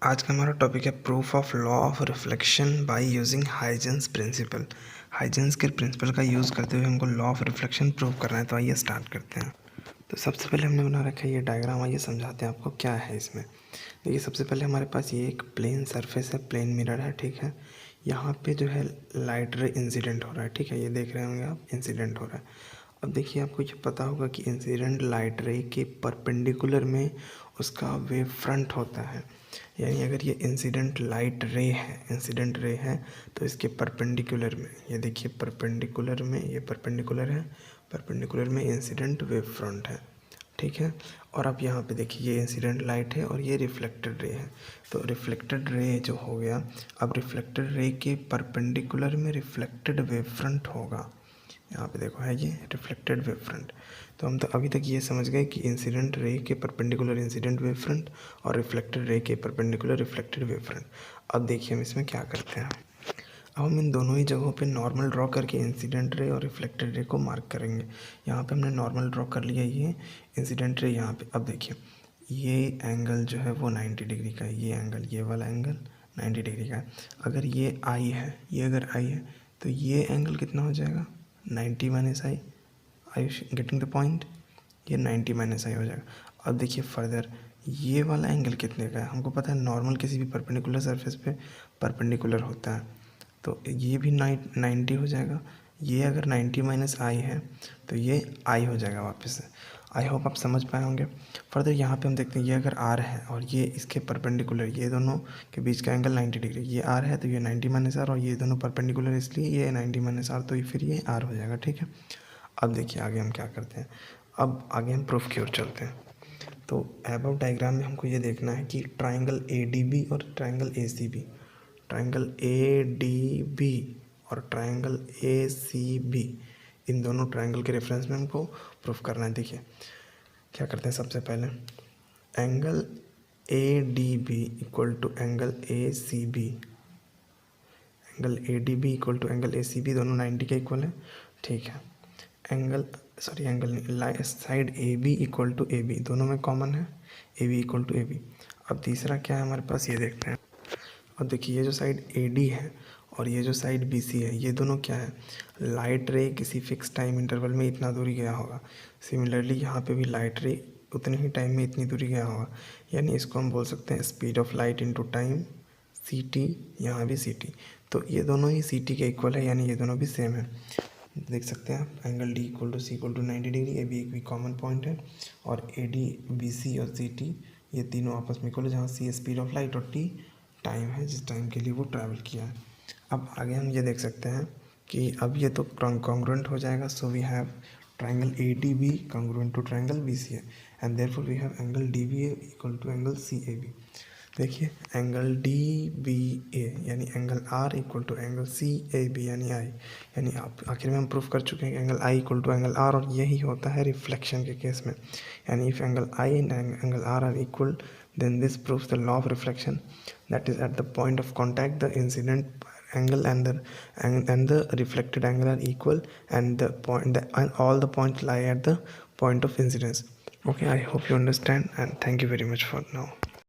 आज का हमारा टॉपिक है proof of law of reflection by using Huygens principle. Huygens के प्रिंसिपल का यूज़ करते हुए हमको लॉ ऑफ रिफ्लेक्शन प्रूव करना है। तो आइए स्टार्ट करते हैं। तो सबसे पहले हमने बना रखा है ये डायग्राम। आइए समझाते हैं आपको क्या है इसमें। देखिए सबसे पहले हमारे पास ये एक प्लेन सरफेस है, प्लेन मिरर है, ठीक है। यहाँ पे जो है लाइट रे इंसिडेंट हो रहा है, ठीक है। ये देख रहे होंगे आप, इंसिडेंट हो रहा है। अब देखिए आपको ये पता होगा कि इंसिडेंट लाइट रे के परपेंडिकुलर में उसका वेव फ्रंट होता है। यानी अगर ये इंसिडेंट लाइट रे है, इंसिडेंट रे है, तो इसके परपेंडिकुलर में, ये देखिए परपेंडिकुलर में, ये परपेंडिकुलर है, परपेंडिकुलर में इंसिडेंट वेव फ्रंट है, ठीक है। और अब यहाँ पे देखिए ये इंसिडेंट लाइट है और ये रिफ्लेक्टेड रे है। तो रिफ्लेक्टेड रे जो हो गया, अब रिफ्लेक्टेड रे के परपेंडिकुलर में रिफ्लेक्टेड वेव फ्रंट होगा। यहाँ पे देखो है ये रिफ्लेक्टेड वेव फ्रंट। तो हम तो अभी तक ये समझ गए कि इंसिडेंट रे के परपेंडिकुलर इंसिडेंट वेव फ्रंट और रिफ्लेक्टेड रे के परपेंडिकुलर रिफ्लेक्टेड वेव फ्रंट। अब देखिए हम इसमें क्या करते हैं। अब हम इन दोनों ही जगहों पे नॉर्मल ड्रॉ करके इंसिडेंट रे और रिफ्लेक्टेड रे को मार्क करेंगे। यहाँ पे हमने नॉर्मल ड्रॉ कर लिया, ये इंसिडेंट रे यहाँ पे। अब देखिए ये एंगल जो है वो 90 डिग्री का है, ये एंगल, ये वाला एंगल 90 डिग्री का है। अगर ये आई है, ये अगर आई है, तो ये एंगल कितना हो जाएगा, 90 minus I. I getting the point, ये 90 माइनस आई हो जाएगा। अब देखिए फर्दर ये वाला एंगल कितने का है, हमको पता है नॉर्मल किसी भी परपेंडिकुलर सरफेस पे परपेंडिकुलर होता है, तो ये भी 90 हो जाएगा। ये अगर 90 माइनस आई है तो ये आई हो जाएगा वापस से। आई होप आप समझ पाए होंगे। फर्दर यहाँ पे हम देखते हैं ये अगर आर है और ये इसके परपेंडिकुलर, ये दोनों के बीच का एंगल 90 डिग्री, ये आर है तो ये 90 माइनस आर, और ये दोनों परपेंडिकुलर इसलिए ये 90 माइनस आर, तो फिर ये आर हो जाएगा, ठीक है। अब देखिए आगे हम क्या करते हैं। अब आगे हम प्रूफ की ओर चलते हैं। तो अबव डायग्राम में हमको ये देखना है कि ट्राइंगल ए डी बी और triangle A C B, triangle A D B और ट्राइंगल ए सी बी, इन दोनों ट्राइंगल के रेफरेंस में हमको प्रूफ करना है। देखिए क्या करते हैं, सबसे पहले angle A D B equal to angle A C B, angle A D B equal to angle A C B, दोनों 90 के इक्वल है, ठीक है। Angle side A B equal to A B, दोनों में कॉमन है, A B equal to A B. अब तीसरा क्या है हमारे पास, ये देखते हैं। अब देखिए ये जो साइड ए डी है और ये जो साइड बी सी है, ये दोनों क्या है, लाइट रे किसी फिक्स टाइम इंटरवल में इतना दूरी गया होगा। सिमिलरली यहाँ पे भी लाइट रे उतने ही टाइम में इतनी दूरी गया होगा। यानी इसको हम बोल सकते हैं speed of light into time, C T, यहाँ भी सी टी। तो ये दोनों ही सी टी के इक्वल है, यानी ये दोनों भी सेम है। देख सकते हैं आप, angle D equal to C equal to 90 degree, A B एक भी कॉमन पॉइंट है, और ए डी बी सी और सी टी ये तीनों आपस में इक्वल है, जहाँ सी स्पीड ऑफ लाइट और टी टाइम है जिस टाइम के लिए वो ट्रैवल किया है। अब आगे हम ये देख सकते हैं कि अब ये तो कॉन्ग्रुएंट हो जाएगा। So we have triangle A D B congruent to triangle B C A, and therefore we have angle D B A equal to angle C A B. देखिए एंगल डी बी ए यानी angle R equal to angle C A B यानी I, यानी आप आखिर में हम proof कर चुके हैं कि angle I equal to angle R, और यही होता है रिफ्लेक्शन के केस में। यानी if angle I and angle R equal, then this proves the law of reflection, that is at the point of contact the incident angle and the reflected angle are equal, and and all the points lie at the point of incidence. Okay, I hope you understand, and thank you very much for now.